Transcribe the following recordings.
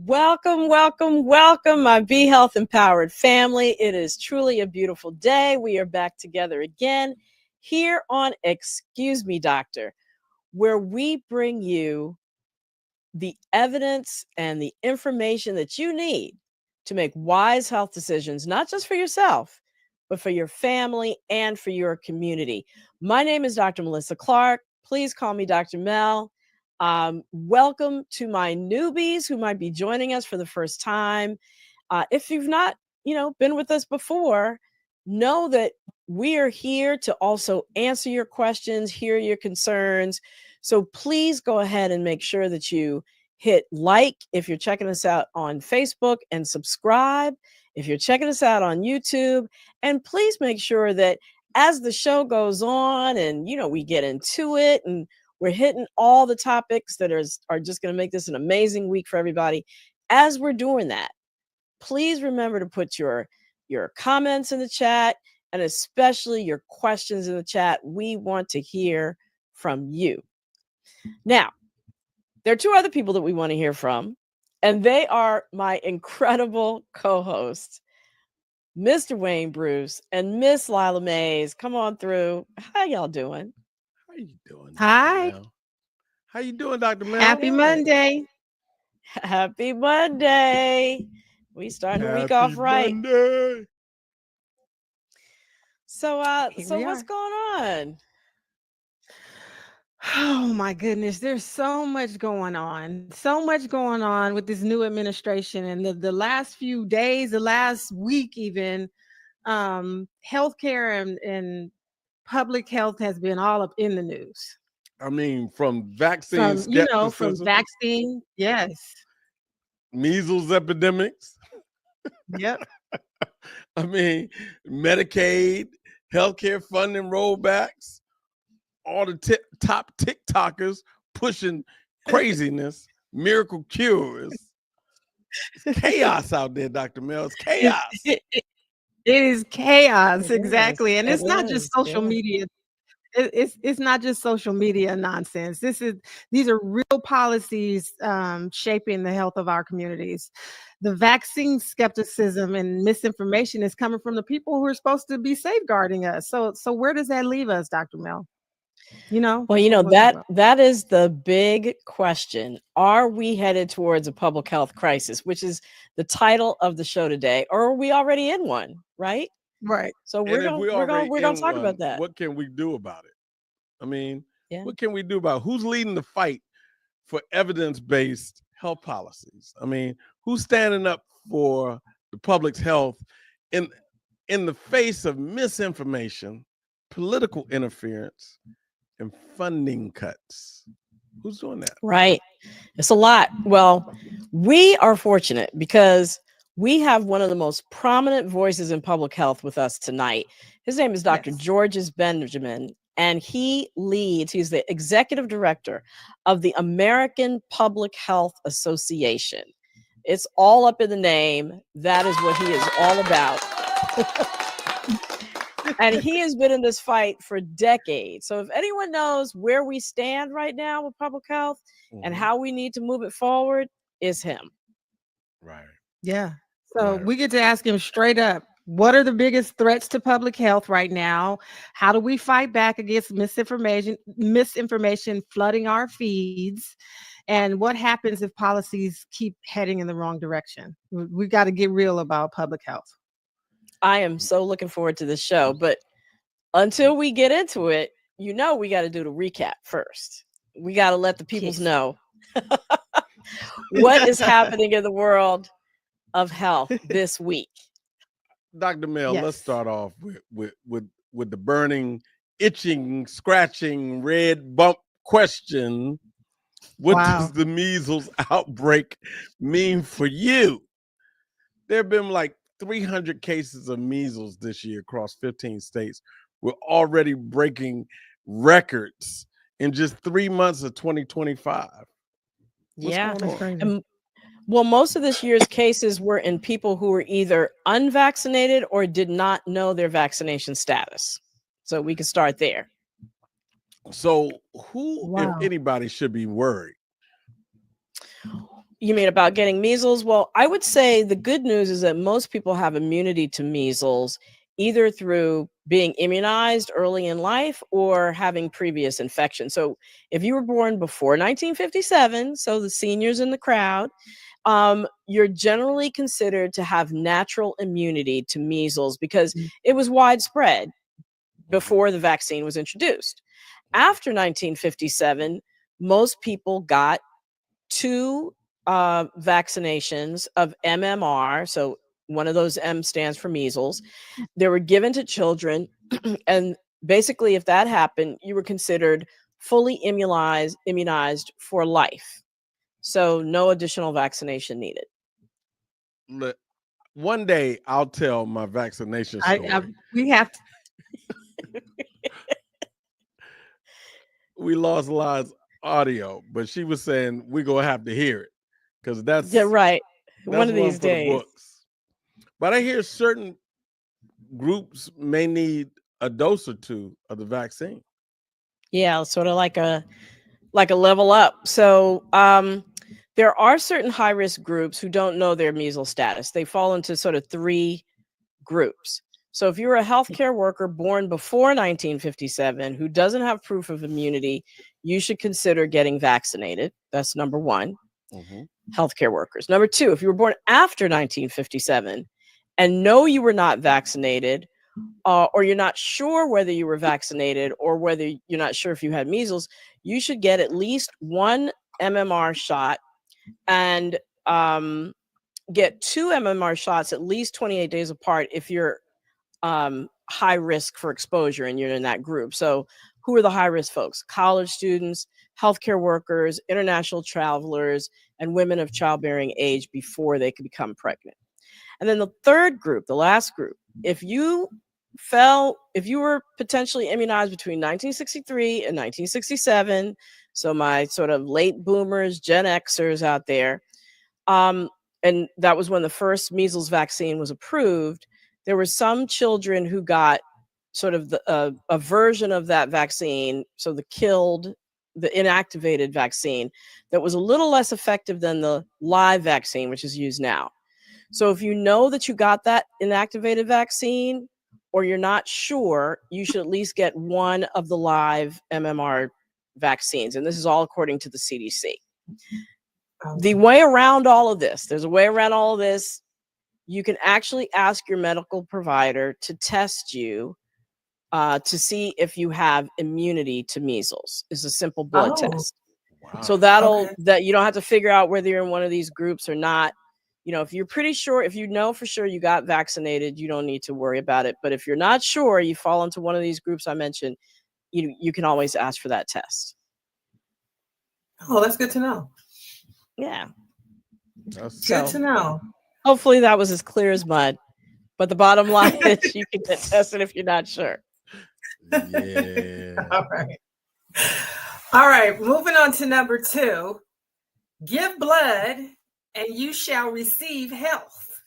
Welcome, welcome, welcome, my Be Health Empowered family. It is truly a beautiful day. We are back together again here on Excuse Me, Doctor, where we bring you the evidence and the information that you need to make wise health decisions, not just for yourself, but for your family and for your community. My name is Dr. Melissa Clark. Please call me Dr. Mel. Welcome to my newbies who might be joining us for the first time. If you've not, been with us before, know that we are here to also answer your questions, hear your concerns. So please go ahead and make sure that you hit like if you're checking us out on Facebook, and subscribe if you're checking us out on YouTube. And please make sure that as the show goes on and, we get into it and we're hitting all the topics that are just going to make this an amazing week for everybody. As we're doing that, please remember to put your comments in the chat, and especially your questions in the chat. We want to hear from you. Now, there are two other people that we want to hear from, and they are my incredible co-hosts, Mr. Wayne Bruce and Miss Lila Mays. Come on through. How y'all doing? How you doing? Hi. How you doing, Dr. Mel? Happy Monday. Happy Monday. We starting the week off right. Monday. So what's going on? Oh my goodness, there's so much going on. So much going on with this new administration, and the last few days, the last week even, healthcare and public health has been all up in the news. I mean, from vaccine skepticism, from vaccine, yes. Measles epidemics. Yep. I mean, Medicaid, healthcare funding rollbacks, all the top TikTokers pushing craziness, miracle cures. It's chaos out there, Dr. Mel. It's chaos. It is chaos, It exactly. is. And it's not just social media. It's not just social media nonsense. These are real policies shaping the health of our communities. The vaccine skepticism and misinformation is coming from the people who are supposed to be safeguarding us. So where does that leave us, Dr. Mel? Well, that is the big question. Are we headed towards a public health crisis, which is the title of the show today, or are we already in one, right? Right. So we're gonna talk about that. What can we do about it? I mean, Yeah. What can we do about it? Who's leading the fight for evidence-based health policies? I mean, who's standing up for the public's health in the face of misinformation, political interference, and funding cuts? Who's doing that? Right. It's a lot. Well, we are fortunate because we have one of the most prominent voices in public health with us tonight. His name is Dr. Georges Benjamin, and he's the executive director of the American Public Health Association. It's all up in the name. That is what he is all about. And he has been in this fight for decades. So if anyone knows where we stand right now with public health and how we need to move it forward, it's him. Right. Yeah. So we get to ask him straight up, what are the biggest threats to public health right now? How do we fight back against misinformation flooding our feeds? And what happens if policies keep heading in the wrong direction? We got to get real about public health. I am so looking forward to this show, but until we get into it, we got to do the recap first. We got to let the peoples know what is happening in the world of health this week. Dr. Mel, let's start off with the burning, itching, scratching, red bump question. What does the measles outbreak mean for you? There have been like 300 cases of measles this year across 15 states. We're already breaking records in just 3 months of 2025. What's going on? Well, most of this year's cases were in people who were either unvaccinated or did not know their vaccination status. So we can start there. So who, if anybody, should be worried? You mean about getting measles? Well, I would say the good news is that most people have immunity to measles either through being immunized early in life or having previous infection. So if you were born before 1957, so the seniors in the crowd, you're generally considered to have natural immunity to measles because it was widespread before the vaccine was introduced. After 1957, most people got 2 vaccinations of MMR. So one of those M stands for measles. They were given to children. And basically, if that happened, you were considered fully immunized for life. So no additional vaccination needed. One day I'll tell my vaccination story. We have to. We lost Li's audio, but she was saying we're gonna have to hear it because that's right. That's one of these days. Books. But I hear certain groups may need a dose or 2 of the vaccine. Yeah, sort of like a level up. So there are certain high-risk groups who don't know their measles status. They fall into sort of 3 groups. So if you're a healthcare worker born before 1957 who doesn't have proof of immunity, you should consider getting vaccinated. That's number 1. Healthcare workers. Number 2, if you were born after 1957 and know you were not vaccinated, or you're not sure whether you were vaccinated or whether you're not sure if you had measles, you should get at least 1 MMR shot and get 2 MMR shots at least 28 days apart if you're high risk for exposure and you're in that group. So who are the high risk folks? College students, healthcare workers, international travelers, and women of childbearing age before they could become pregnant. And then the third group, the last group, if you were potentially immunized between 1963 and 1967, so my sort of late boomers, Gen Xers out there, and that was when the first measles vaccine was approved, there were some children who got sort of a version of that vaccine, so the inactivated vaccine, that was a little less effective than the live vaccine, which is used now. So if you know that you got that inactivated vaccine, or you're not sure, you should at least get 1 of the live MMR vaccines. And this is all according to the CDC. The way around all of this, there's a way around all of this. You can actually ask your medical provider to test you to see if you have immunity to measles. It's a simple blood test. Wow. So that you don't have to figure out whether you're in one of these groups or not. You know, if you're pretty sure, if you know for sure you got vaccinated, you don't need to worry about it. But if you're not sure, you fall into one of these groups I mentioned, you can always ask for that test. Oh, that's good to know. Yeah. That's good to know. Hopefully that was as clear as mud. But the bottom line is you can get tested if you're not sure. Yeah. All right. Moving on to number 2. Give blood and you shall receive health.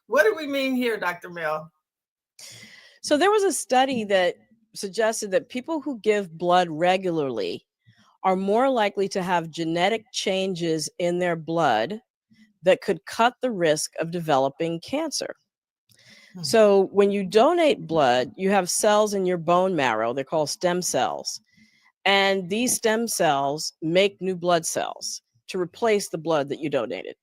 What do we mean here, Dr. Mel? So there was a study that suggested that people who give blood regularly are more likely to have genetic changes in their blood that could cut the risk of developing cancer. So when you donate blood, you have cells in your bone marrow. They're called stem cells. And these stem cells make new blood cells to replace the blood that you donated.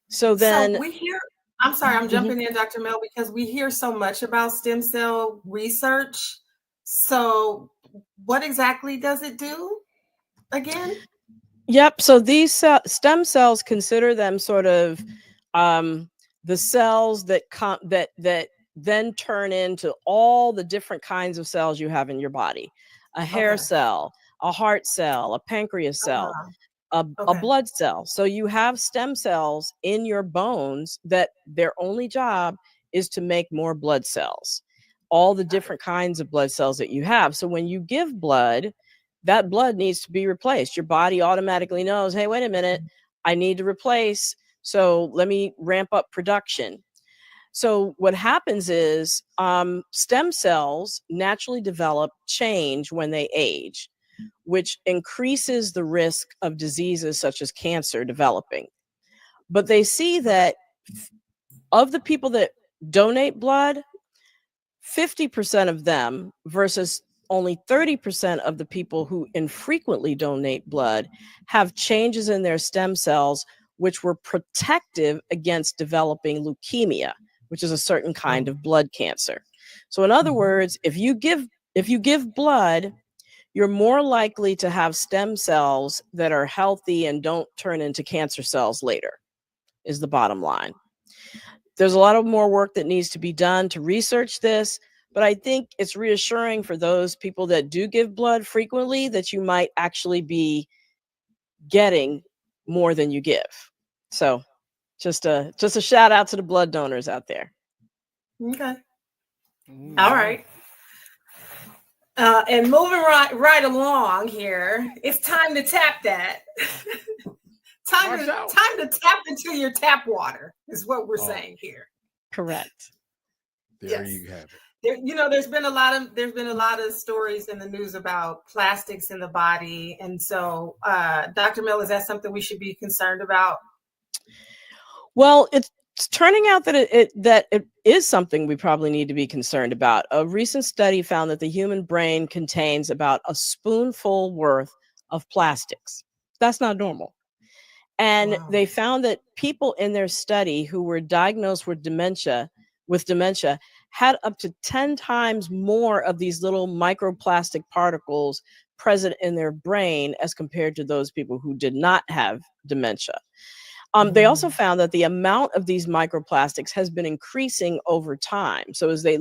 So then we hear, I'm sorry, I'm jumping in, Dr. Mel, because we hear so much about stem cell research. So what exactly does it do again? Yep. So these stem cells, consider them sort of the cells that then turn into all the different kinds of cells you have in your body. A hair cell, a heart cell, a pancreas cell, a blood cell. So you have stem cells in your bones that their only job is to make more blood cells, all the different kinds of blood cells that you have. So when you give blood, that blood needs to be replaced. Your body automatically knows, hey, wait a minute, I need to replace. So let me ramp up production. So what happens is stem cells naturally develop change when they age. which increases the risk of diseases such as cancer developing. But they see that of the people that donate blood, 50% of them versus only 30% of the people who infrequently donate blood have changes in their stem cells, which were protective against developing leukemia, which is a certain kind of blood cancer. So in other words, if you give blood, you're more likely to have stem cells that are healthy and don't turn into cancer cells later, is the bottom line. There's a lot of more work that needs to be done to research this, but I think it's reassuring for those people that do give blood frequently that you might actually be getting more than you give. So just a shout out to the blood donors out there. Okay. All right. And moving right along here, it's time to tap that. Time to tap into your tap water is what we're saying here. Correct. There you have it. There's been a lot of stories in the news about plastics in the body, and so, Dr. Mill, is that something we should be concerned about? Well, it's turning out that it is something we probably need to be concerned about. A recent study found that the human brain contains about a spoonful worth of plastics. That's not normal. And they found that people in their study who were diagnosed with dementia had up to 10 times more of these little microplastic particles present in their brain as compared to those people who did not have dementia. They also found that the amount of these microplastics has been increasing over time. So as they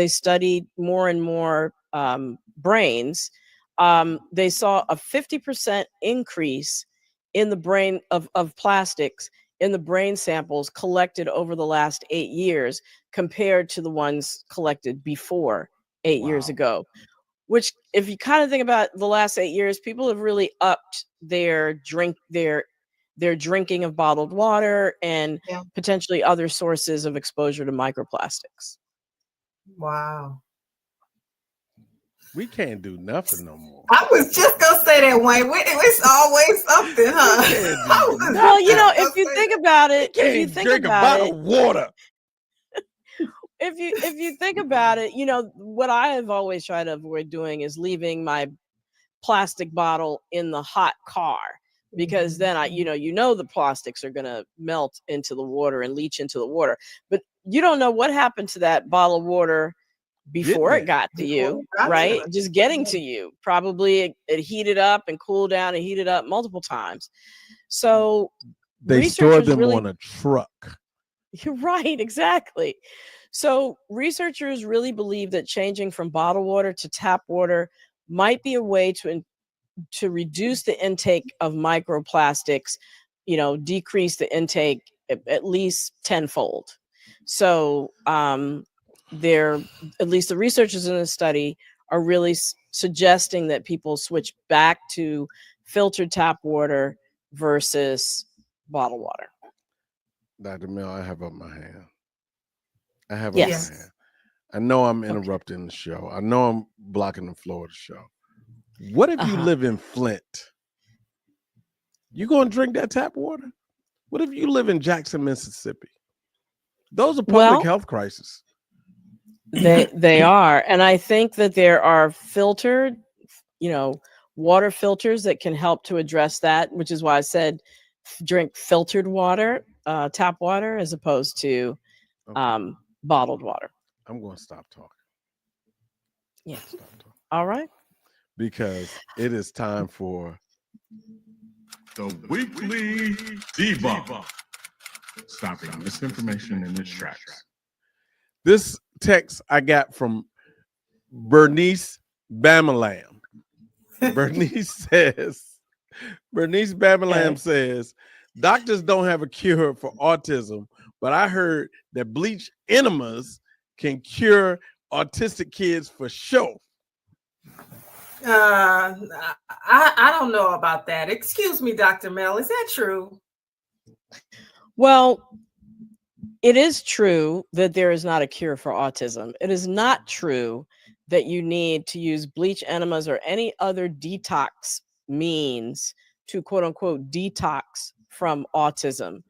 studied more and more brains, they saw a 50% increase in the brain of plastics in the brain samples collected over the last 8 years compared to the ones collected before 8 years ago. Which, if you kind of think about the last 8 years, people have really upped their drinking of bottled water and potentially other sources of exposure to microplastics. Wow. We can't do nothing no more. I was just gonna say that, Wayne. It's always something, huh? Well, if you think about it, drink a bottle of water. If you think about it, what I have always tried to avoid doing is leaving my plastic bottle in the hot car, because then the plastics are gonna melt into the water and leach into the water. But you don't know what happened to that bottle of water before it got to you, right? Just getting to you. Probably it heated up and cooled down and heated up multiple times. So they store them on a truck. You're right, exactly. So researchers really believe that changing from bottled water to tap water might be a way to reduce the intake of microplastics, decrease the intake at least tenfold. So at least the researchers in the study are really suggesting that people switch back to filtered tap water versus bottled water. Dr. Mill, I have up my hand. My hand. I know I'm interrupting the show. I know I'm blocking the flow of the show. What if you live in Flint? You going to drink that tap water? What if you live in Jackson, Mississippi? Those are public health crises. They are. And I think that there are filtered, water filters that can help to address that, which is why I said drink filtered water, tap water, as opposed to bottled water. I'm going to stop talking. Yeah. All right. Because it is time for the weekly debunk. Stopping misinformation in its tracks. This text I got from Bernice Bamalam. Bernice Bamalam says, doctors don't have a cure for autism, but I heard that bleach enemas can cure autistic kids for sure. I don't know about that. Excuse me, Dr. Mel, is that true? Well, it is true that there is not a cure for autism. It is not true that you need to use bleach enemas or any other detox means to quote unquote detox from autism.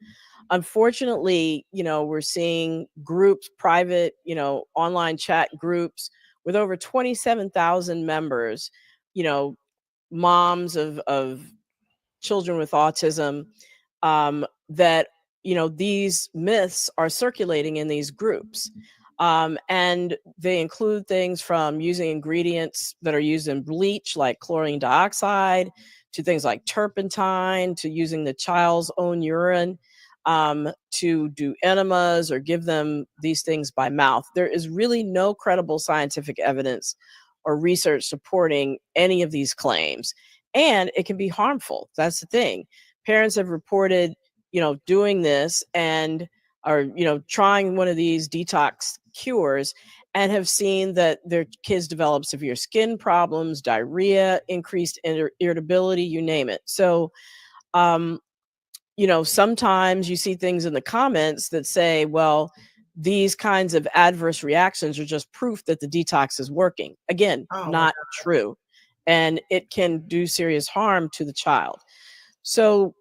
Unfortunately, we're seeing groups, private, online chat groups with over 27,000 members, moms of children with autism, that, these myths are circulating in these groups. And they include things from using ingredients that are used in bleach, like chlorine dioxide, to things like turpentine, to using the child's own urine, to do enemas or give them these things by mouth. There is really no credible scientific evidence or research supporting any of these claims. And it can be harmful. That's the thing. Parents have reported, doing this and are, trying one of these detox cures and have seen that their kids develop severe skin problems, diarrhea, increased irritability, you name it. So, sometimes you see things in the comments that say, well, these kinds of adverse reactions are just proof that the detox is working. Again, not true. And it can do serious harm to the child. So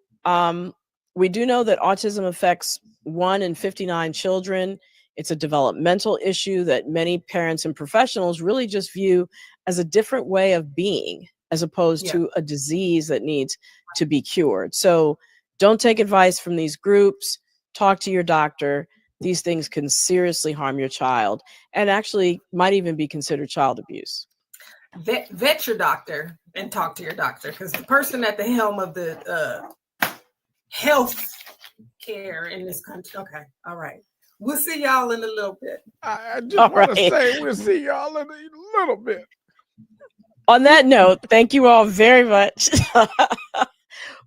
we do know that autism affects 1 in 59 children. It's a developmental issue that many parents and professionals really just view as a different way of being, as opposed to a disease that needs to be cured. So don't take advice from these groups. Talk to your doctor. These things can seriously harm your child and actually might even be considered child abuse. Vet your doctor and talk to your doctor, because the person at the helm of the health care in this country. Okay. All right. We'll see y'all in a little bit. I just want to say we'll see y'all in a little bit. On that note, thank you all very much.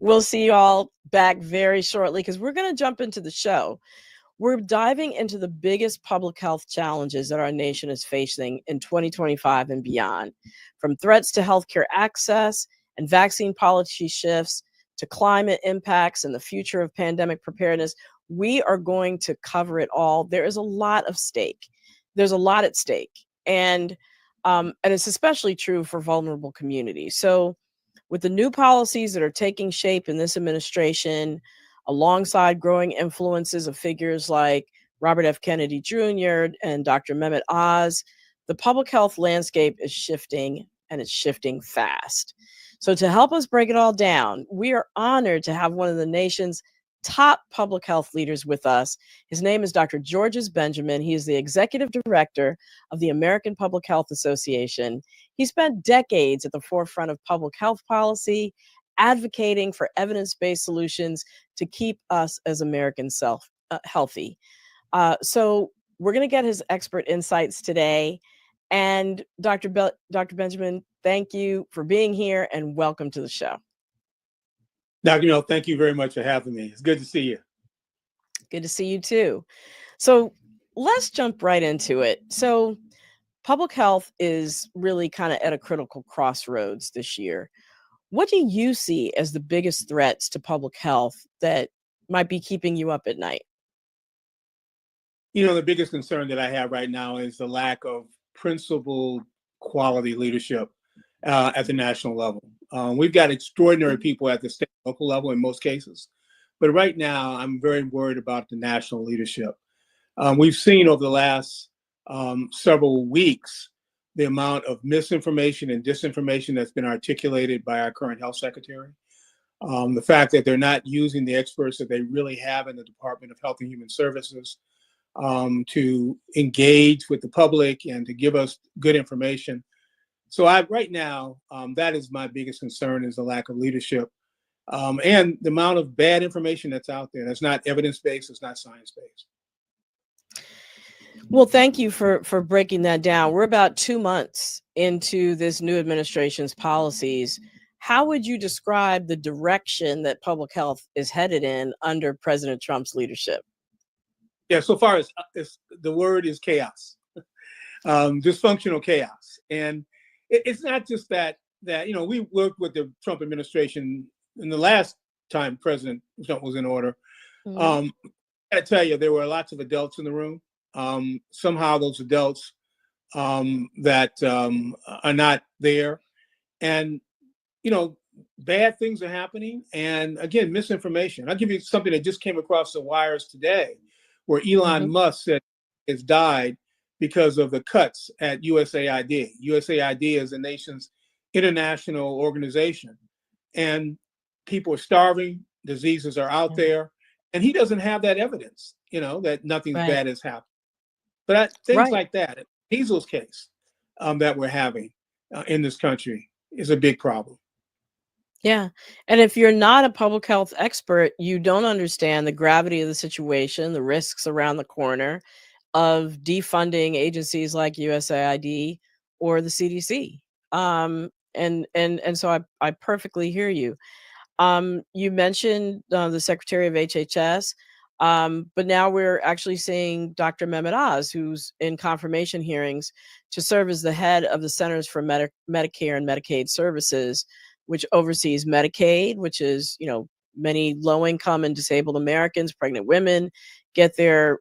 We'll see you all back very shortly because we're going to jump into the show. We're diving into the biggest public health challenges that our nation is facing in 2025 and beyond, from threats to healthcare access and vaccine policy shifts to climate impacts and the future of pandemic preparedness. We are going to cover it all. There is a lot of stake. There's a lot at stake. And it's especially true for vulnerable communities. So with the new policies that are taking shape in this administration, alongside growing influences of figures like Robert F. Kennedy Jr. and Dr. Mehmet Oz, the public health landscape is shifting, and it's shifting fast. So to help us break it all down, we are honored to have one of the nation's top public health leaders with us. His name is Dr. Georges Benjamin. He is the executive director of the American Public Health Association. He spent decades at the forefront of public health policy, advocating for evidence-based solutions to keep us as Americans healthy. So we're going to get his expert insights today. And Dr. Benjamin, thank you for being here and welcome to the show. Dr. Mel, thank you very much for having me. It's good to see you. Good to see you too. So let's jump right into it. So public health is really kind of at a critical crossroads this year. What do you see as the biggest threats to public health that might be keeping you up at night? The biggest concern that I have right now is the lack of principled quality leadership at the national level. We've got extraordinary people at the state and local level in most cases. But right now, I'm very worried about the national leadership. We've seen over the last several weeks the amount of misinformation and disinformation that's been articulated by our current health secretary. The fact that they're not using the experts that they really have in the Department of Health and Human Services to engage with the public and to give us good information. So right now, that is my biggest concern, is the lack of leadership and the amount of bad information that's out there. That's not evidence-based, it's not science-based. Well, thank you for breaking that down. We're about 2 months into this new administration's policies. How would you describe the direction that public health is headed in under President Trump's leadership? Yeah, so far as the word is chaos, dysfunctional chaos. And it's not just that, we worked with the Trump administration in the last time President Trump was in order. I tell you, there were lots of adults in the room. Somehow those adults that are not there. And, bad things are happening. And again, misinformation. I'll give you something that just came across the wires today, where Elon Musk said has died because of the cuts at USAID. USAID is the nation's international organization. And people are starving, diseases are out there, and he doesn't have that evidence, that nothing's bad has happened. But things like that, Hazel's case that we're having in this country is a big problem. Yeah. And if you're not a public health expert, you don't understand the gravity of the situation, the risks around the corner of defunding agencies like USAID or the CDC. And so I perfectly hear you. You mentioned the Secretary of HHS, but now we're actually seeing Dr. Mehmet Oz, who's in confirmation hearings to serve as the head of the Centers for Medicare and Medicaid Services, which oversees Medicaid, which is, many low-income and disabled Americans, pregnant women get their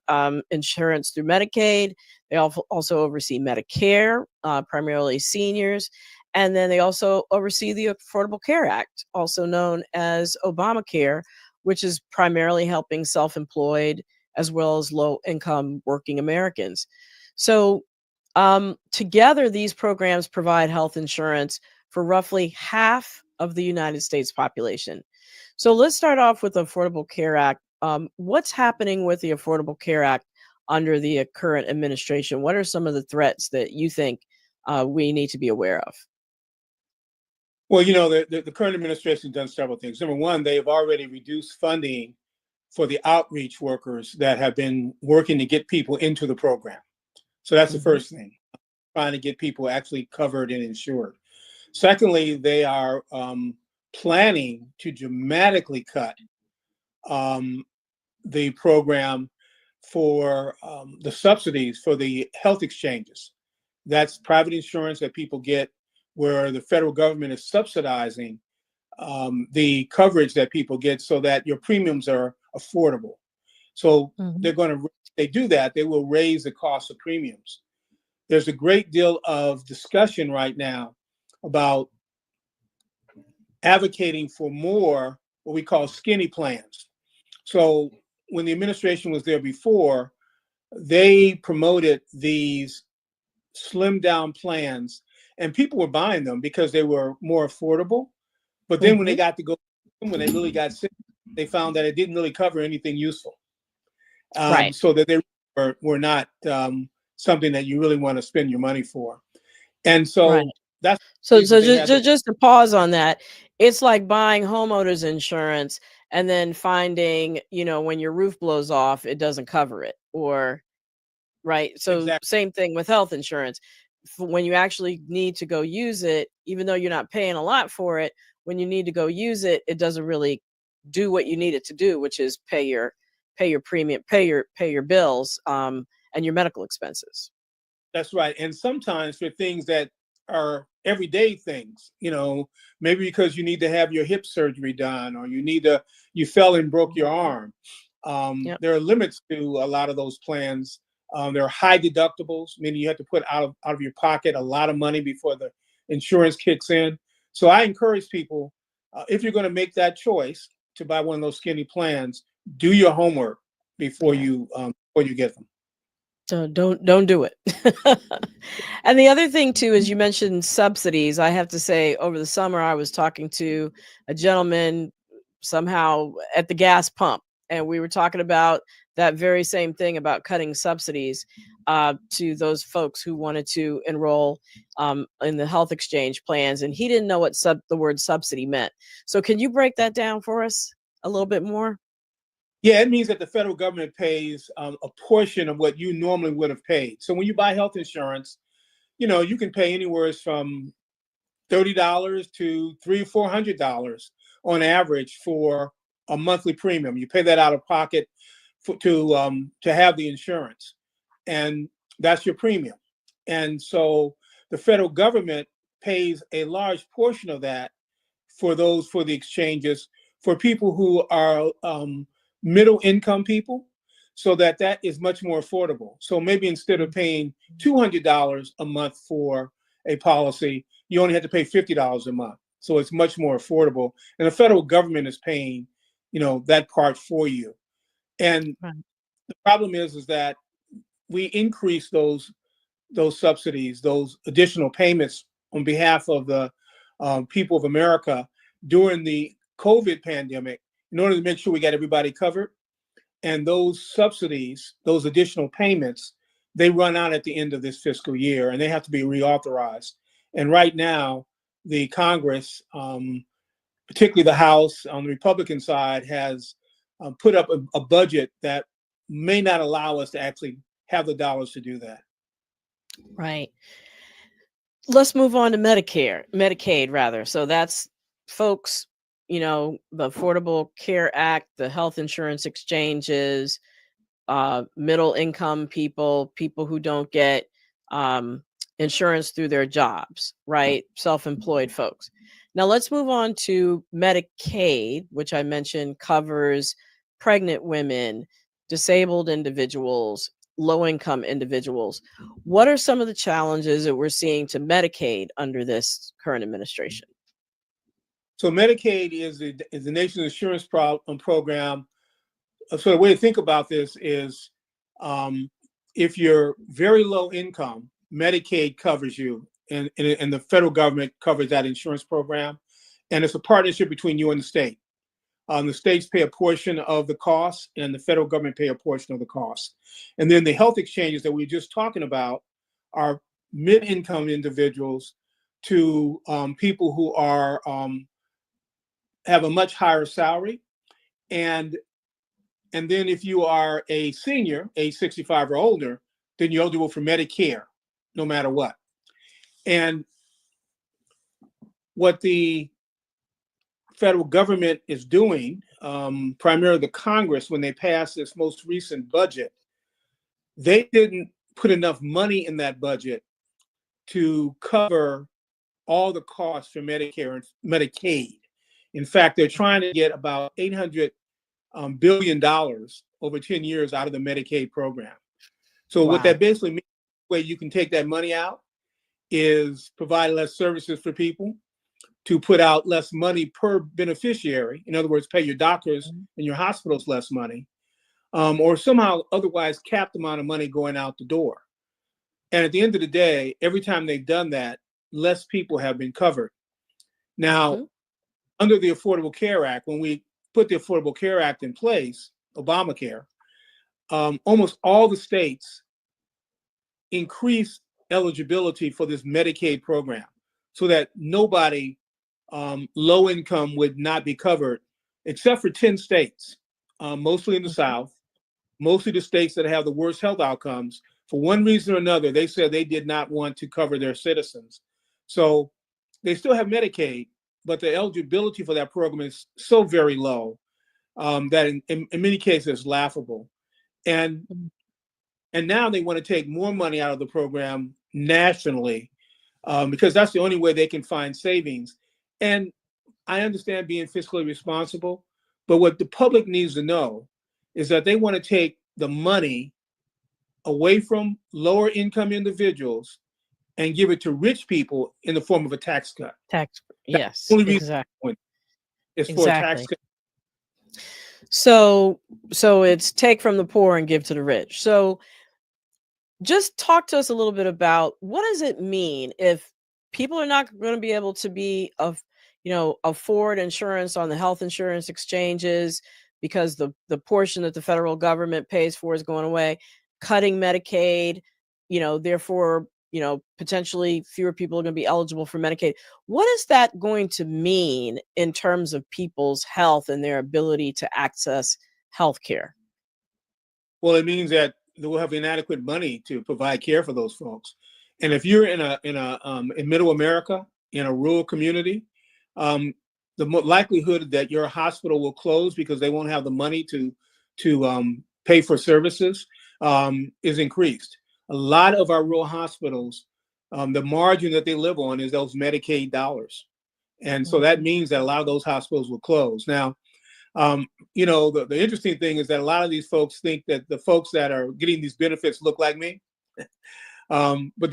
insurance through Medicaid. They also oversee Medicare, primarily seniors. And then they also oversee the Affordable Care Act, also known as Obamacare, which is primarily helping self-employed as well as low-income working Americans. So together, these programs provide health insurance for roughly half of the United States population. So let's start off with the Affordable Care Act. What's happening with the Affordable Care Act under the current administration? What are some of the threats that you think we need to be aware of? Well, the current administration has done several things. Number one, they've already reduced funding for the outreach workers that have been working to get people into the program. So that's the first thing, trying to get people actually covered and insured. Secondly, they are planning to dramatically cut the program for the subsidies for the health exchanges. That's private insurance that people get where the federal government is subsidizing the coverage that people get so that your premiums are affordable. So they do that, they will raise the cost of premiums. There's a great deal of discussion right now about advocating for more what we call skinny plans. So when the administration was there before, they promoted these slimmed down plans and people were buying them because they were more affordable. But then when they got to go, when they really got sick, they found that it didn't really cover anything useful. So that they were not something that you really want to spend your money for. And so that's so just to pause on that, it's like buying homeowners insurance and then finding, when your roof blows off, it doesn't cover it, or So same thing with health insurance. When you actually need to go use it, even though you're not paying a lot for it, when you need to go use it, it doesn't really do what you need it to do, which is pay your premium, pay your bills, and your medical expenses. That's right. And sometimes for things that are everyday things, maybe because you need to have your hip surgery done, or you fell and broke your arm. There are limits to a lot of those plans. There are high deductibles, meaning you have to put out of your pocket a lot of money before the insurance kicks in. So I encourage people, if you're going to make that choice to buy one of those skinny plans, do your homework before you get them. So don't do it. And the other thing too is you mentioned subsidies. I have to say, over the summer I was talking to a gentleman somehow at the gas pump, and we were talking about that very same thing about cutting subsidies to those folks who wanted to enroll in the health exchange plans, and he didn't know what the word subsidy meant. So can you break that down for us a little bit more? Yeah, it means that the federal government pays a portion of what you normally would have paid. So when you buy health insurance, you can pay anywhere from $30 to $300 or $400 on average for a monthly premium. You pay that out of pocket to have the insurance, and that's your premium. And so the federal government pays a large portion of that for the exchanges for people who are middle income people. so that is much more affordable. So maybe instead of paying $200 a month for a policy, you only have to pay $50 a month. So it's much more affordable. And the federal government is paying, that part for you. And the problem is that we increase those subsidies, those additional payments on behalf of the people of America during the COVID pandemic in order to make sure we got everybody covered. And those subsidies, those additional payments, they run out at the end of this fiscal year and they have to be reauthorized. And right now, the Congress, particularly the House on the Republican side, has put up a budget that may not allow us to actually have the dollars to do that. Right. Let's move on to Medicaid rather. So that's folks, the Affordable Care Act, the health insurance exchanges, middle income people who don't get insurance through their jobs, right? Self-employed folks. Now let's move on to Medicaid, which I mentioned covers pregnant women, disabled individuals, low-income individuals. What are some of the challenges that we're seeing to Medicaid under this current administration? So Medicaid is the nation's insurance program. So the way to think about this is if you're very low income, Medicaid covers you, and the federal government covers that insurance program. And it's a partnership between you and the state. The states pay a portion of the cost and the federal government pay a portion of the cost. And then the health exchanges that we were just talking about are mid-income individuals to people who are have a much higher salary. And then if you are a senior, age 65 or older, then you're eligible for Medicare, no matter what. And what the federal government is doing, primarily the Congress, when they passed this most recent budget, they didn't put enough money in that budget to cover all the costs for Medicare and Medicaid. In fact, they're trying to get about $800 billion over 10 years out of the Medicaid program. So what that basically means, the way you can take that money out is provide less services for people, to put out less money per beneficiary. In other words, pay your doctors and your hospitals less money, or somehow otherwise cap the amount of money going out the door. And at the end of the day, every time they've done that, less people have been covered. Now, under the Affordable Care Act, when we put the Affordable Care Act in place, Obamacare, almost all the states increased eligibility for this Medicaid program so that nobody low income would not be covered, except for 10 states, mostly in the South, mostly the states that have the worst health outcomes. For one reason or another, they said they did not want to cover their citizens. So they still have Medicaid, but the eligibility for that program is so very low that in many cases it's laughable. And now they want to take more money out of the program nationally because that's the only way they can find savings. And I understand being fiscally responsible, but what the public needs to know is that they want to take the money away from lower income individuals and give it to rich people in the form of a tax cut. Yes, exactly. It's for a tax cut. So it's take from the poor and give to the rich. So just talk to us a little bit about what does it mean if people are not going to be able to afford insurance on the health insurance exchanges because the portion that the federal government pays for is going away, cutting Medicaid, therefore, potentially fewer people are going to be eligible for Medicaid. What is that going to mean in terms of people's health and their ability to access health care? Well, it means that they will have inadequate money to provide care for those folks. And if you're in middle America, in a rural community, the likelihood that your hospital will close because they won't have the money to pay for services is increased. A lot of our rural hospitals, the margin that they live on is those Medicaid dollars. And so that means that a lot of those hospitals will close. Now, You know, the interesting thing is that a lot of these folks think that the folks that are getting these benefits look like me. But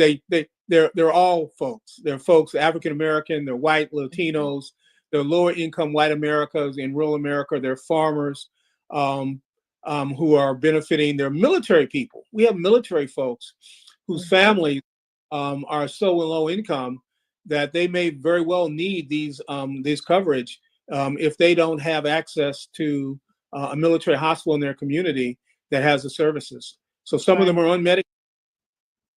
they're all folks. They're folks, African American, they're white, Latinos, they're lower income white Americans in rural America, they're farmers who are benefiting. They're military people. We have military folks whose families are so low income that they may very well need these coverage if they don't have access to a military hospital in their community that has the services. So some of them are on Medicaid.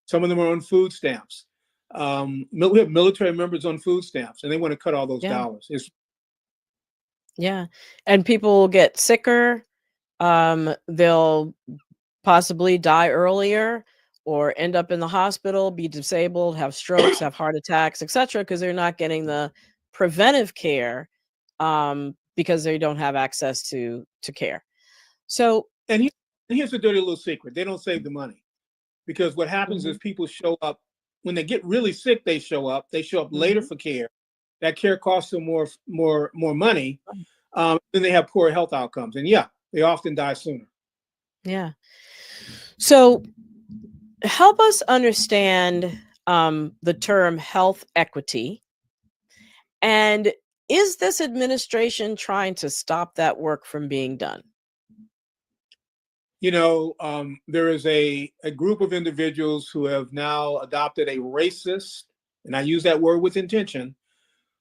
Some of them are on food stamps. We have military members on food stamps, and they want to cut all those dollars. And people will get sicker. They'll possibly die earlier or end up in the hospital, be disabled, have strokes, have heart attacks, etc., because they're not getting the preventive care because they don't have access to care. So, and here's the dirty little secret: they don't save the money. Because what happens is people show up when they get really sick. They show up later for care. That care costs them more money. Then they have poor health outcomes, and they often die sooner. Yeah. So help us understand the term health equity, and is this administration trying to stop that work from being done? You know, there is a group of individuals who have now adopted a racist, and I use that word with intention,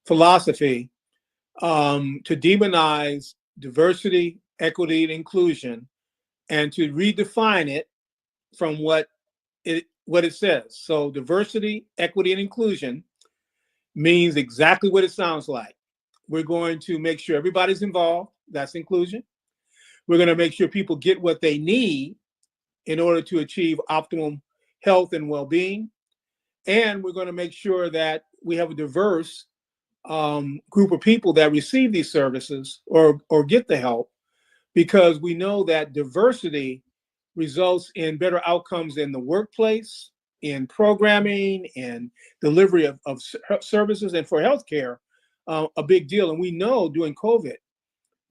philosophy to demonize diversity, equity, and inclusion, and to redefine it from what it says. So diversity, equity, and inclusion means exactly what it sounds like. We're going to make sure everybody's involved. That's inclusion. We're going to make sure people get what they need in order to achieve optimum health and well-being. And we're going to make sure that we have a diverse group of people that receive these services or get the help, because we know that diversity results in better outcomes in the workplace, in programming, and delivery of services, and for healthcare, a big deal. And we know during COVID,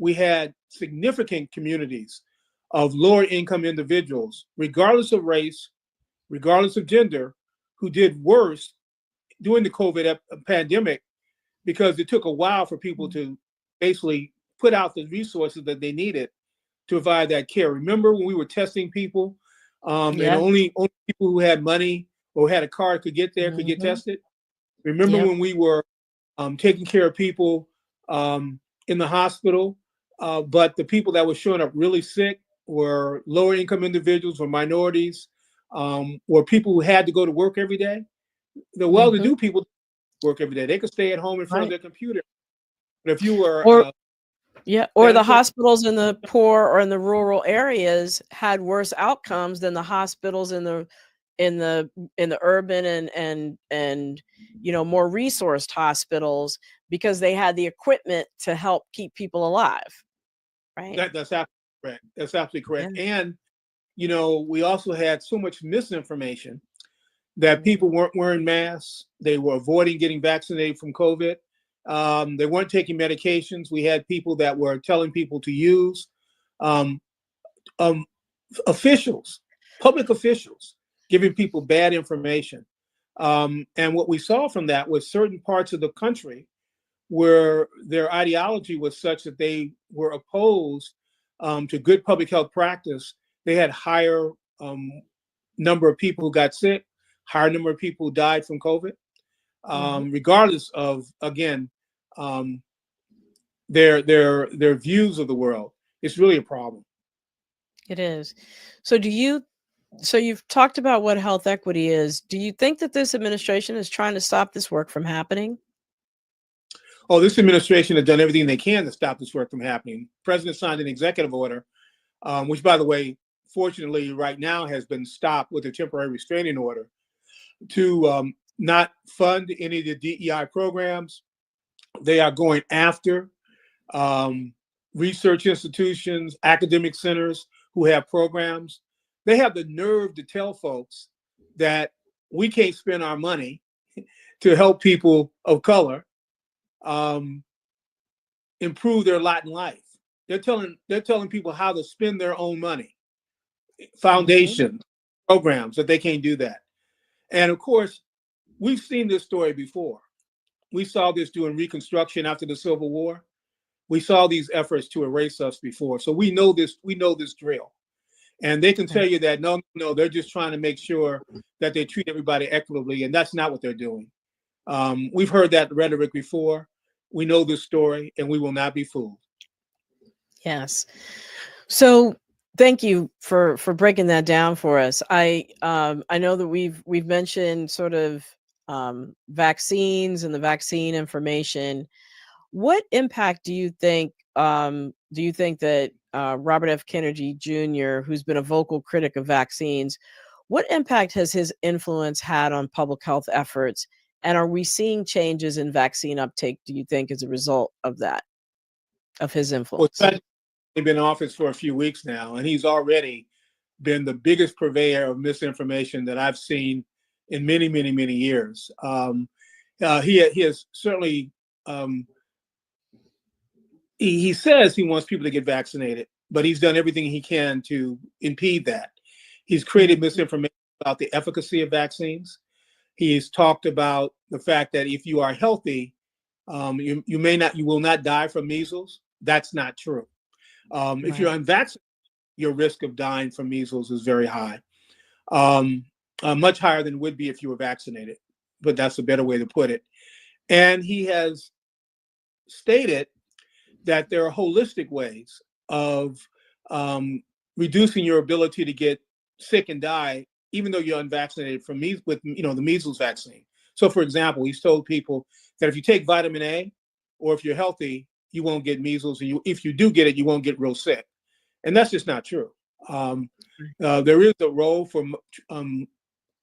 we had significant communities of lower income individuals, regardless of race, regardless of gender, who did worse during the COVID pandemic, because it took a while for people to basically put out the resources that they needed to provide that care. Remember when we were testing people and only people who had money or had a card could get there, could get tested? Remember when we were taking care of people in the hospital, but the people that were showing up really sick were lower income individuals or minorities, or people who had to go to work every day? The well-to-do people work every day. They could stay at home in front of their computer. But if you were or the hospitals in the poor or in the rural areas had worse outcomes than the hospitals in the urban and more resourced hospitals, because they had the equipment to help keep people alive. Right. That's absolutely correct. That's absolutely correct. And we also had so much misinformation that people weren't wearing masks. They were avoiding getting vaccinated from COVID. They weren't taking medications. We had people that were telling people to use officials, public officials, giving people bad information. And what we saw from that was certain parts of the country where their ideology was such that they were opposed to good public health practice. They had higher number of people who got sick, higher number of people who died from COVID, regardless of, again, their views of the world. It's really a problem. It is. So you've talked about what health equity is. Do you think that this administration is trying to stop this work from happening? Oh, this administration has done everything they can to stop this work from happening. The president signed an executive order, which, by the way, fortunately, right now has been stopped with a temporary restraining order, to not fund any of the DEI programs. They are going after research institutions, academic centers who have programs. They have the nerve to tell folks that we can't spend our money to help people of color improve their lot in life. They're telling people how to spend their own money, foundation programs, that they can't do that. And of course, we've seen this story before. We saw this during Reconstruction after the Civil War. We saw these efforts to erase us before. So we know this drill. And they can tell you that, no, they're just trying to make sure that they treat everybody equitably. And that's not what they're doing. We've heard that rhetoric before. We know this story, and we will not be fooled. Yes. So thank you for breaking that down for us. I know that we've mentioned sort of vaccines and the vaccine information. What impact do you think that Robert F. Kennedy Jr., who's been a vocal critic of vaccines, what impact has his influence had on public health efforts? And are we seeing changes in vaccine uptake, do you think, as a result of that, of his influence? Well, he's been in office for a few weeks now, and he's already been the biggest purveyor of misinformation that I've seen in many, many, many years. He has certainly, he says he wants people to get vaccinated, but he's done everything he can to impede that. He's created misinformation about the efficacy of vaccines. He's talked about the fact that if you are healthy, you will not die from measles. That's not true. If you're unvaccinated, your risk of dying from measles is very high, much higher than would be if you were vaccinated. But that's a better way to put it. And he has stated that there are holistic ways of reducing your ability to get sick and die, even though you're unvaccinated with the measles vaccine. So, for example, he's told people that if you take vitamin A, or if you're healthy, you won't get measles, and if you do get it, you won't get real sick. And that's just not true. There is a role for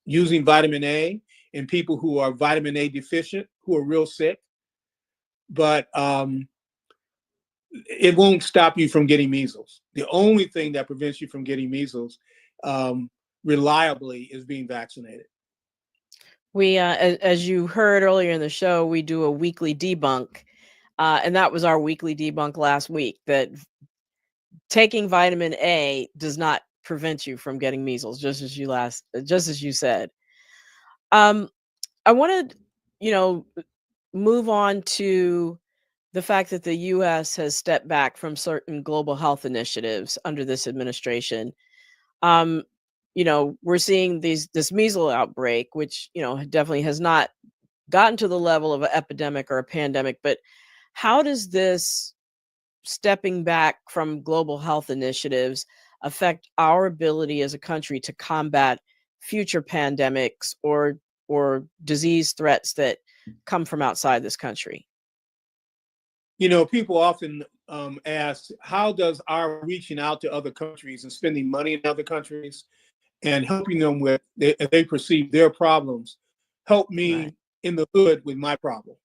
using vitamin A in people who are vitamin A deficient, who are real sick, but it won't stop you from getting measles. The only thing that prevents you from getting measles reliably is being vaccinated. We, as you heard earlier in the show, we do a weekly debunk, and that was our weekly debunk last week, that taking vitamin A does not prevent you from getting measles, just as you said. I want to, move on to the fact that the U.S. has stepped back from certain global health initiatives under this administration. We're seeing this measles outbreak, which, definitely has not gotten to the level of an epidemic or a pandemic. But how does this stepping back from global health initiatives affect our ability as a country to combat future pandemics or disease threats that come from outside this country? People often ask, how does our reaching out to other countries and spending money in other countries and helping them with, if they perceive their problems, help me in the hood with my problem?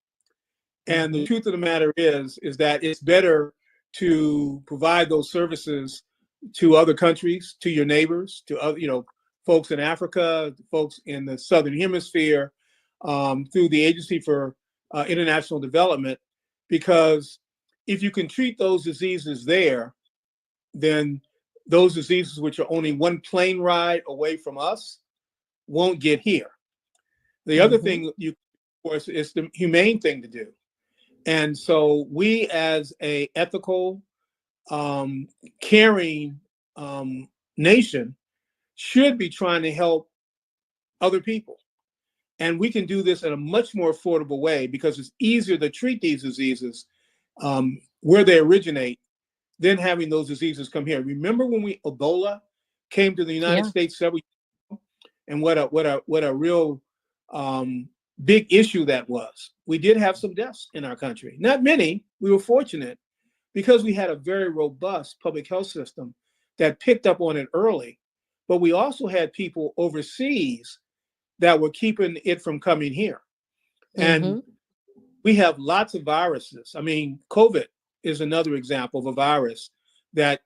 And the truth of the matter is that it's better to provide those services to other countries, to your neighbors, to other, folks in Africa, folks in the Southern Hemisphere, through the Agency for International Development, because if you can treat those diseases there, then those diseases which are only one plane ride away from us won't get here. The other thing, of course, is the humane thing to do. And so we, as a ethical, caring nation, should be trying to help other people. And we can do this in a much more affordable way because it's easier to treat these diseases where they originate than having those diseases come here. Remember when Ebola came to the United States several years ago, and what a real big issue that was. We did have some deaths in our country. Not many. We were fortunate because we had a very robust public health system that picked up on it early. But we also had people overseas that were keeping it from coming here. And we have lots of viruses. I mean, COVID is another example of a virus that,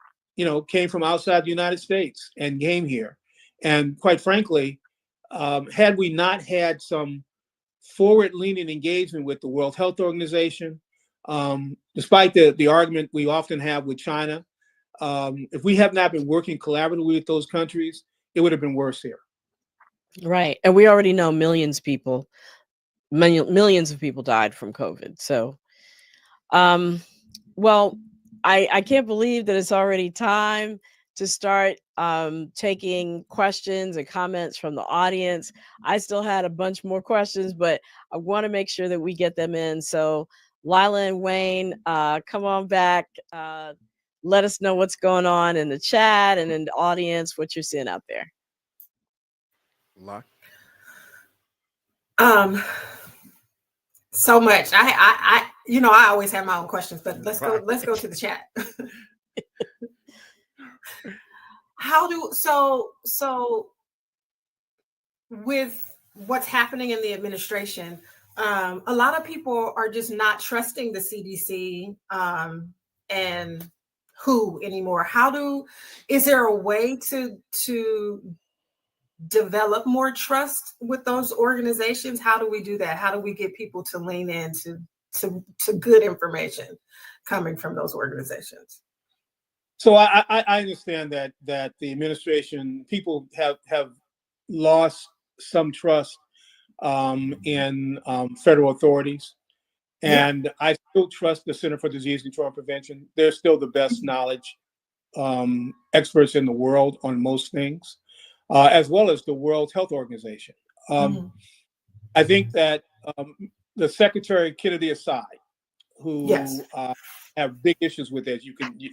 came from outside the United States and came here. And quite frankly, had we not had some forward-leaning engagement with the World Health Organization, despite the argument we often have with China, if we have not been working collaboratively with those countries, it would have been worse here. Right. And we already know millions of people died from COVID. So, well, I can't believe that it's already time to start taking questions and comments from the audience. I still had a bunch more questions, but I want to make sure that we get them in. So Lila and Wayne, come on back. Let us know what's going on in the chat and in the audience, what you're seeing out there. So much. I I always have my own questions, but let's go to the chat. So with what's happening in the administration, a lot of people are just not trusting the CDC and WHO anymore. Is there a way to develop more trust with those organizations? How do we do that? How do we get people to lean in to good information coming from those organizations? So I understand that the administration, people have lost some trust in federal authorities. And I still trust the Center for Disease Control and Prevention. They're still the best knowledge experts in the world on most things, as well as the World Health Organization. I think that the Secretary Kennedy aside, who have big issues with it,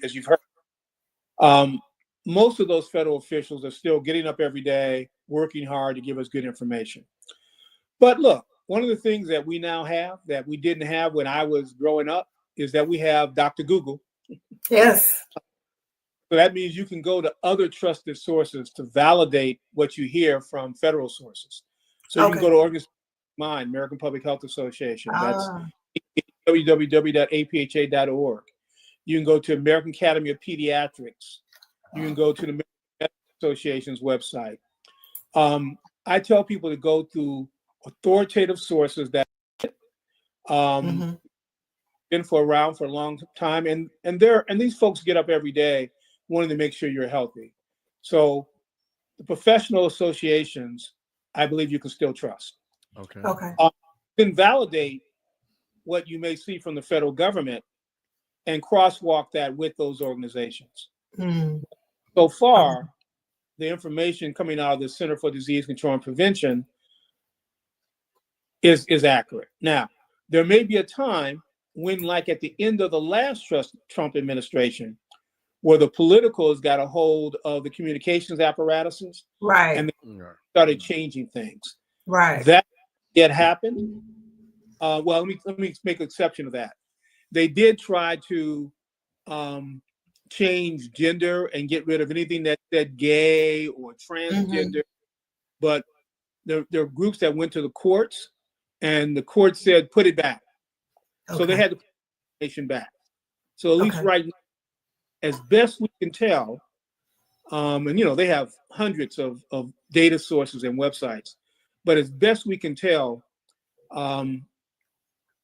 as you've heard, most of those federal officials are still getting up every day, working hard to give us good information. But look, one of the things that we now have that we didn't have when I was growing up is that we have Dr. Google. Yes. So that means you can go to other trusted sources to validate what you hear from federal sources. So you can go to organizations like mine, American Public Health Association. That's www.apha.org. You can go to American Academy of Pediatrics. You can go to the American Medical Association's website. I tell people to go to authoritative sources that been around for a long time, and these folks get up every day wanting to make sure you're healthy. So the professional associations, I believe you can still trust. Okay. Then validate what you may see from the federal government and crosswalk that with those organizations. So far, the information coming out of the Center for Disease Control and Prevention is accurate. Now, there may be a time when, like at the end of the last Trump administration, where the politicals got a hold of the communications apparatuses, and they started changing things. That yet happened. Well, let me make an exception of that. They did try to change gender and get rid of anything that said gay or transgender, but there are groups that went to the courts, and the court said put it back. So they had to put the information back. So at least right now, as best we can tell, and they have hundreds of data sources and websites, but as best we can tell,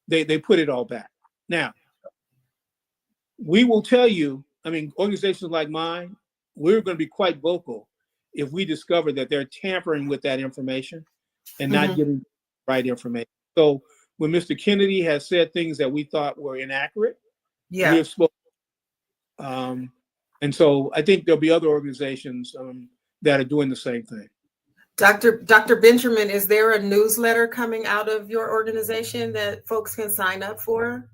they put it all back. Now, we will tell you, organizations like mine, we're going to be quite vocal if we discover that they're tampering with that information and not giving the right information. So when Mr. Kennedy has said things that we thought were inaccurate, we have spoken. And so I think there'll be other organizations that are doing the same thing. Dr. Benjamin, is there a newsletter coming out of your organization that folks can sign up for?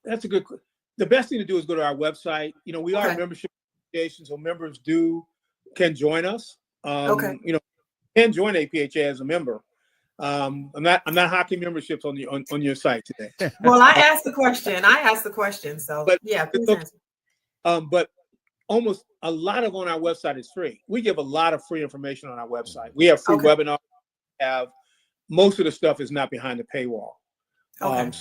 That's a good question. The best thing to do is go to our website. We are a membership association, so members can join us. Can join APHA as a member. I'm not hocking memberships on your site today. Well, I asked the question. So please answer. But almost a lot of on our website is free. We give a lot of free information on our website. We have free webinars. Most of the stuff is not behind the paywall. And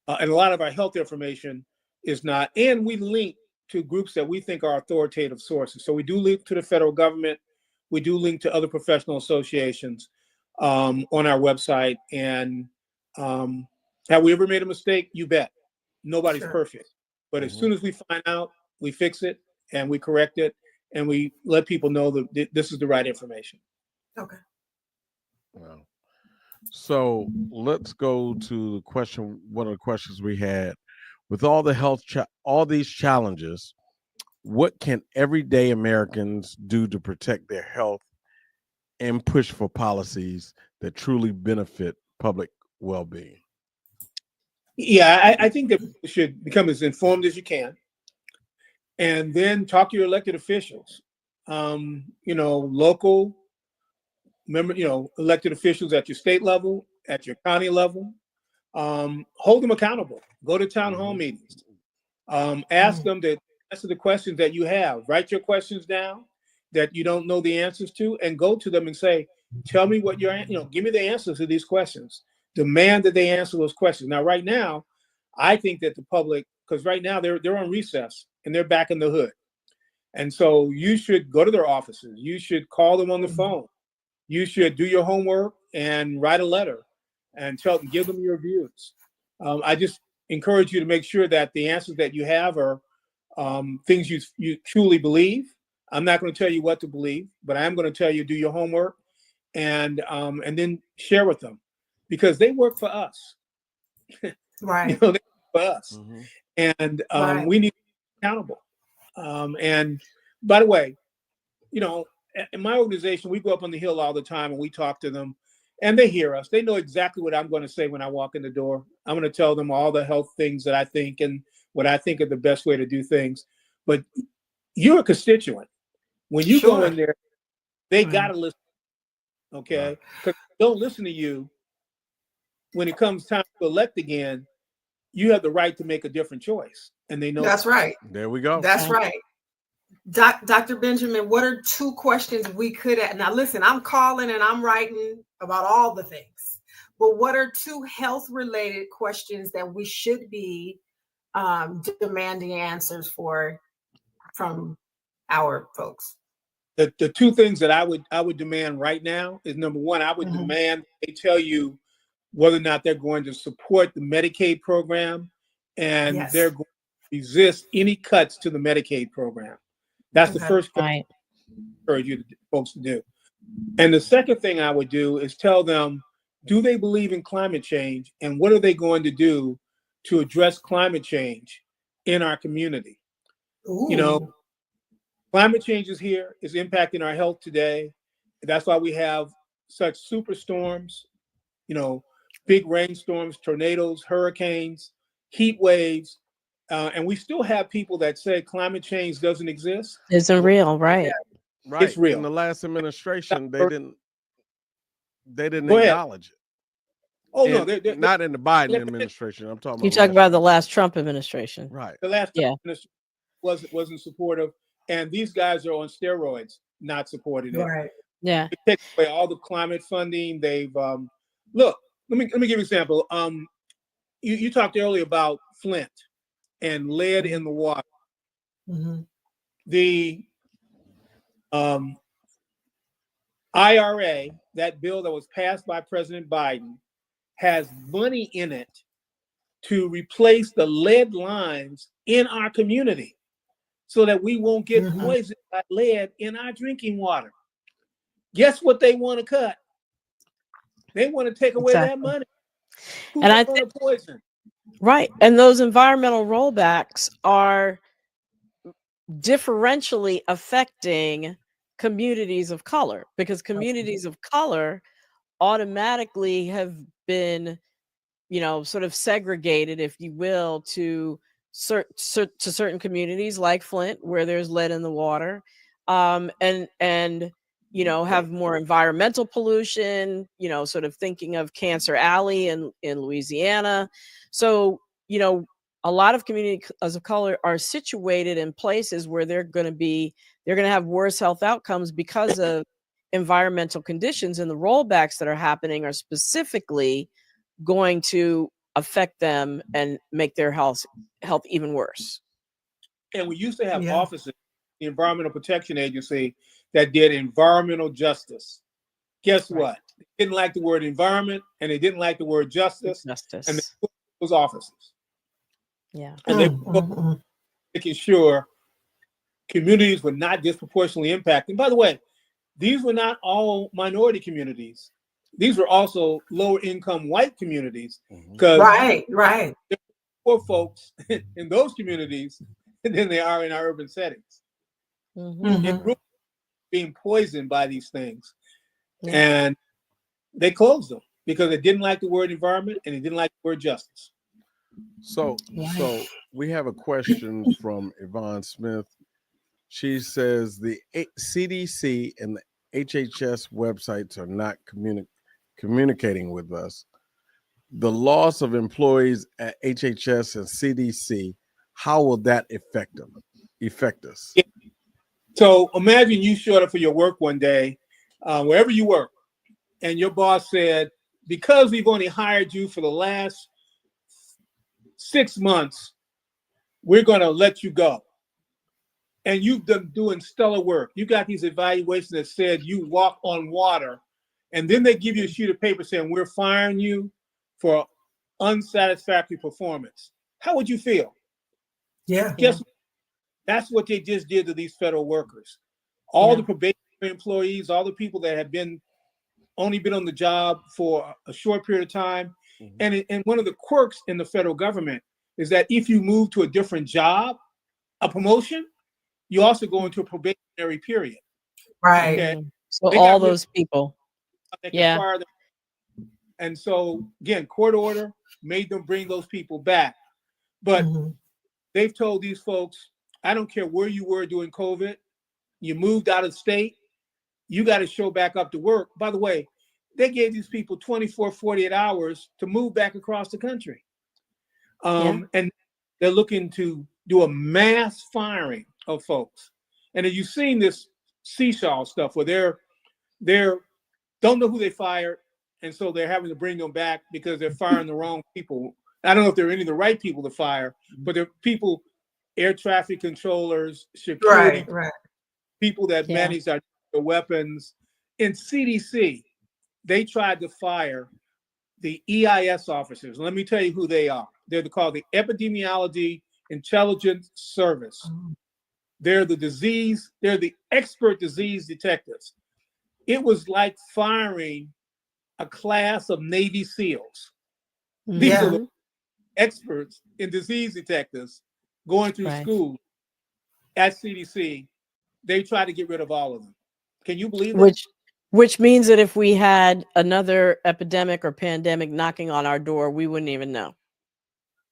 a lot of our health information is not. And we link to groups that we think are authoritative sources. So we do link to the federal government. We do link to other professional associations on our website. And Have we ever made a mistake? You bet. Nobody's Sure. perfect. But as soon as we find out, we fix it and we correct it and we let people know that this is the right information. Okay. Wow. So let's go to the question. One of the questions we had with all the all these challenges, what can everyday Americans do to protect their health and push for policies that truly benefit public well-being? Yeah, I think that you should become as informed as you can, and then talk to your elected officials. Local elected officials at your state level, at your county level. Hold them accountable. Go to town hall meetings. Ask them to answer the questions that you have. Write your questions down that you don't know the answers to, and go to them and say, "Tell me what give me the answers to these questions." Demand that they answer those questions. Now, right now, I think that the public, because right now they're on recess and they're back in the hood, and so you should go to their offices. You should call them on the phone. You should do your homework and write a letter and give them your views. I just encourage you to make sure that the answers that you have are things you truly believe. I'm not going to tell you what to believe, but I am going to tell you do your homework and then share with them, because they work for us. Right. They work for us, and Right. we need to be accountable. And by the way, in my organization, we go up on the Hill all the time and we talk to them, and they hear us. They know exactly what I'm going to say when I walk in the door. I'm going to tell them all the health things that I think and what I think are the best way to do things. But you're a constituent. When you go in there, they got to listen. Okay? Because they don't listen to you when it comes time to elect again. You have the right to make a different choice. And they know that's right. There we go. That's right. Dr. Benjamin, what are 2 questions we could ask? Now, listen, I'm calling and I'm writing about all the things, but what are 2 health-related questions that we should be demanding answers from our folks? The 2 things that I would demand right now is, number 1, I would demand they tell you whether or not they're going to support the Medicaid program, and they're going to resist any cuts to the Medicaid program. That's the first thing I encourage you folks to do. And the second thing I would do is tell them, do they believe in climate change, and what are they going to do to address climate change in our community? Ooh. Climate change is here, is impacting our health today. That's why we have such superstorms, big rainstorms, tornadoes, hurricanes, heat waves. And we still have people that say climate change doesn't exist. Isn't real, right? Right. It's real. In the last administration, they didn't acknowledge it. Oh, no, not in the Biden administration. I'm talking about. You talk about the last Trump administration. Right. The last administration wasn't supportive, and these guys are on steroids, not supporting it. Right. Yeah. They take away all the climate funding. They've look. Let me give you an example. You talked earlier about Flint and lead in the water. The IRA, that bill that was passed by President Biden, has money in it to replace the lead lines in our community so that we won't get poisoned by lead in our drinking water. Guess what they want to cut? They want to take away that money. Who's going to poison? Right. And those environmental rollbacks are differentially affecting communities of color, because communities of color automatically have been, sort of segregated, if you will, to certain communities like Flint, where there's lead in the water, and have more environmental pollution, sort of thinking of Cancer Alley in Louisiana. So, a lot of communities of color are situated in places where they're going to have worse health outcomes because of environmental conditions, and the rollbacks that are happening are specifically going to affect them and make their health even worse. And we used to have offices, the Environmental Protection Agency, that did environmental justice. Guess what? They didn't like the word environment, and they didn't like the word justice. And they put those offices. Yeah. And they were making sure communities were not disproportionately impacted. And by the way, these were not all minority communities. These were also lower income white communities, because right. there are poor folks in those communities than they are in our urban settings. It really being poisoned by these things. Yeah. And they closed them because they didn't like the word environment and they didn't like the word justice. So we have a question from Yvonne Smith. She says the CDC and the HHS websites are not communicating with us. The loss of employees at HHS and CDC, how will that affect us? Yeah. So imagine you showed up for your work one day, wherever you work, and your boss said, because we've only hired you for the last 6 months, we're going to let you go. And you've been doing stellar work. You got these evaluations that said you walk on water, and then they give you a sheet of paper saying we're firing you for unsatisfactory performance. How would you feel? Yeah. That's what they just did to these federal workers. All the probation employees, all the people that have only been on the job for a short period of time. And one of the quirks in the federal government is that if you move to a different job, a promotion, you also go into a probationary period. Right. Okay. So all those people. Fire them. And so again, court order made them bring those people back. But they've told these folks, I don't care where you were during COVID, you moved out of state, you got to show back up to work. By the way, they gave these people 24, 48 hours to move back across the country. And they're looking to do a mass firing of folks. And you've seen this seesaw stuff where they're don't know who they fired, and so they're having to bring them back because they're firing the wrong people. I don't know if there are any of the right people to fire, but they're people, air traffic controllers, security, people that manage our weapons. In CDC, they tried to fire the EIS officers. Let me tell you who they are. They're called the Epidemiology Intelligence Service. They're the expert disease detectives. It was like firing a class of Navy SEALs. These are the experts in disease detectives going through school at CDC. They try to get rid of all of them. Can you believe that? Which means that if we had another epidemic or pandemic knocking on our door, we wouldn't even know.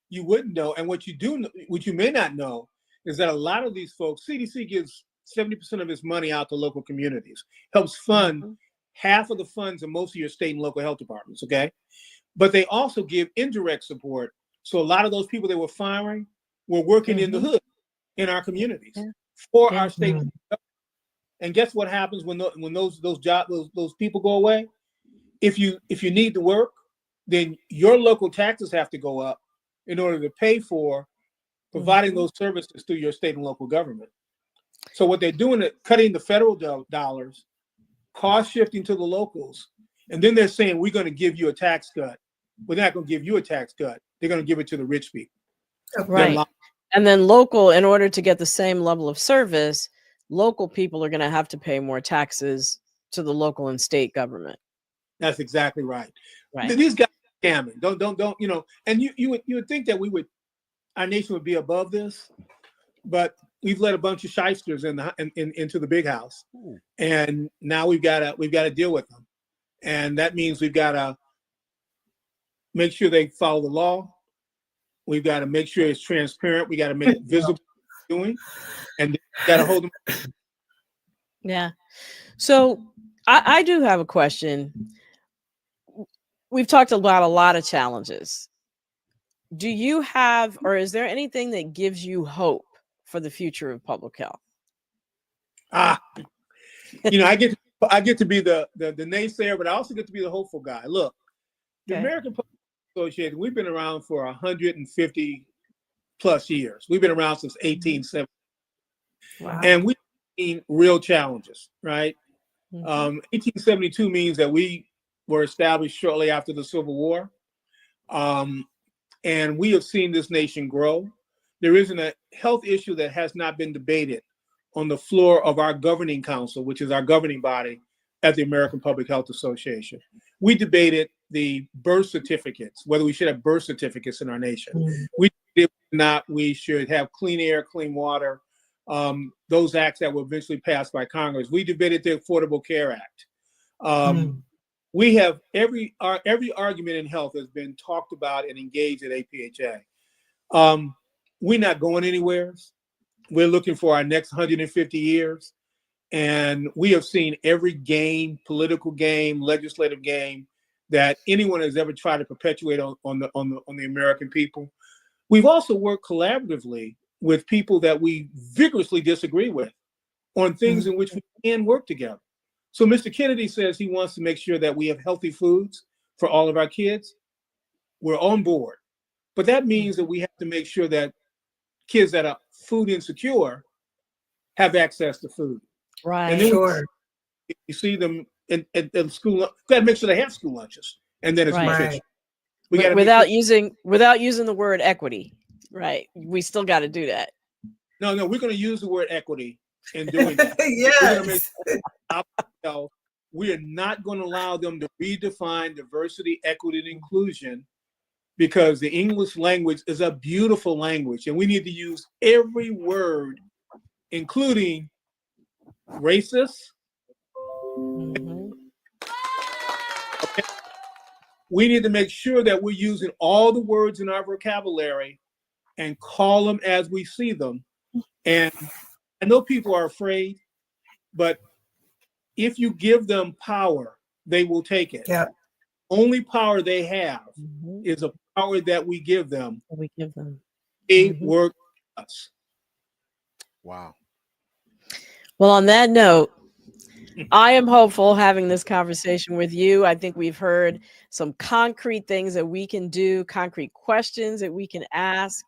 You wouldn't know. And what you may not know is that a lot of these folks, CDC gives 70% of its money out to local communities, helps fund half of the funds in most of your state and local health departments, okay? But they also give indirect support. So a lot of those people they were firing were working in the hood in our communities for our state. And guess what happens when those people go away? If you need to work, then your local taxes have to go up in order to pay for providing those services through your state and local government. So what they're doing is cutting the federal dollars, cost shifting to the locals, and then they're saying we're going to give you a tax cut. We're not going to give you a tax cut. They're going to give it to the rich people. Right. And then local, in order to get the same level of service, local people are going to have to pay more taxes to the local and state government. That's exactly right. These guys are scamming. Don't you know? And you would think that our nation would be above this, but we've let a bunch of shysters into the big house, and now we've got to deal with them, and that means we've got to make sure they follow the law. We've got to make sure it's transparent. We got to make it visible what we're doing, and got to hold them. Yeah. So I do have a question. We've talked about a lot of challenges. Do you have, or is there anything that gives you hope for the future of public health? I get to be the naysayer, but I also get to be the hopeful guy. Look, the American Public Association, we've been around for 150 plus years. We've been around since 1870. Wow. And we've seen real challenges, right? 1872 means that we were established shortly after the Civil War. and we have seen this nation grow. There isn't a health issue that has not been debated on the floor of our governing council, which is our governing body at the American Public Health Association. We debated the birth certificates, whether we should have birth certificates in our nation. We debated whether or not we should have clean air, clean water, those acts that were eventually passed by Congress. We debated the Affordable Care Act. We have every argument in health has been talked about and engaged at APHA. We're not going anywhere. We're looking for our next 150 years. And we have seen every game, political game, legislative game that anyone has ever tried to perpetuate on the American people. We've also worked collaboratively with people that we vigorously disagree with on things in which we can work together. So Mr. Kennedy says he wants to make sure that we have healthy foods for all of our kids. We're on board. But that means that we have to make sure that kids that are food insecure have access to food. Right. And then you see them in school. We got to make sure they have school lunches, and then it's nutrition. We got without using the word equity. Right. We still got to do that. No, we're going to use the word equity in doing that. Yes. We are not going to allow them to redefine diversity, equity, and inclusion, because the English language is a beautiful language, and we need to use every word, including racist. Okay. We need to make sure that we're using all the words in our vocabulary and call them as we see them. And I know people are afraid, but if you give them power, they will take it. Yeah. Only power they have is a power that we give them. They work for us. Wow. Well, on that note, I am hopeful having this conversation with you. I think we've heard some concrete things that we can do, concrete questions that we can ask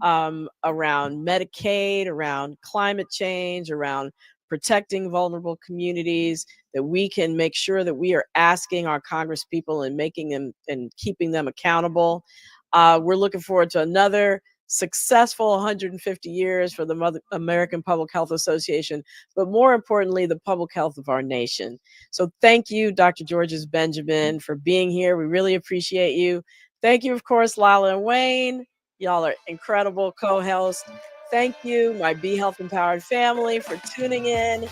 around Medicaid, around climate change, around protecting vulnerable communities, that we can make sure that we are asking our Congress people and making them and keeping them accountable. We're looking forward to another successful 150 years for the American Public Health Association, but more importantly, the public health of our nation. So thank you, Dr. Georges Benjamin, for being here. We really appreciate you. Thank you, of course, Lala and Wayne. Y'all are incredible co-hosts. Thank you, my Be Health Empowered family, for tuning in.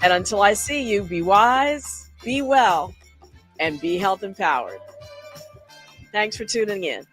And until I see you, be wise, be well, and be health empowered. Thanks for tuning in.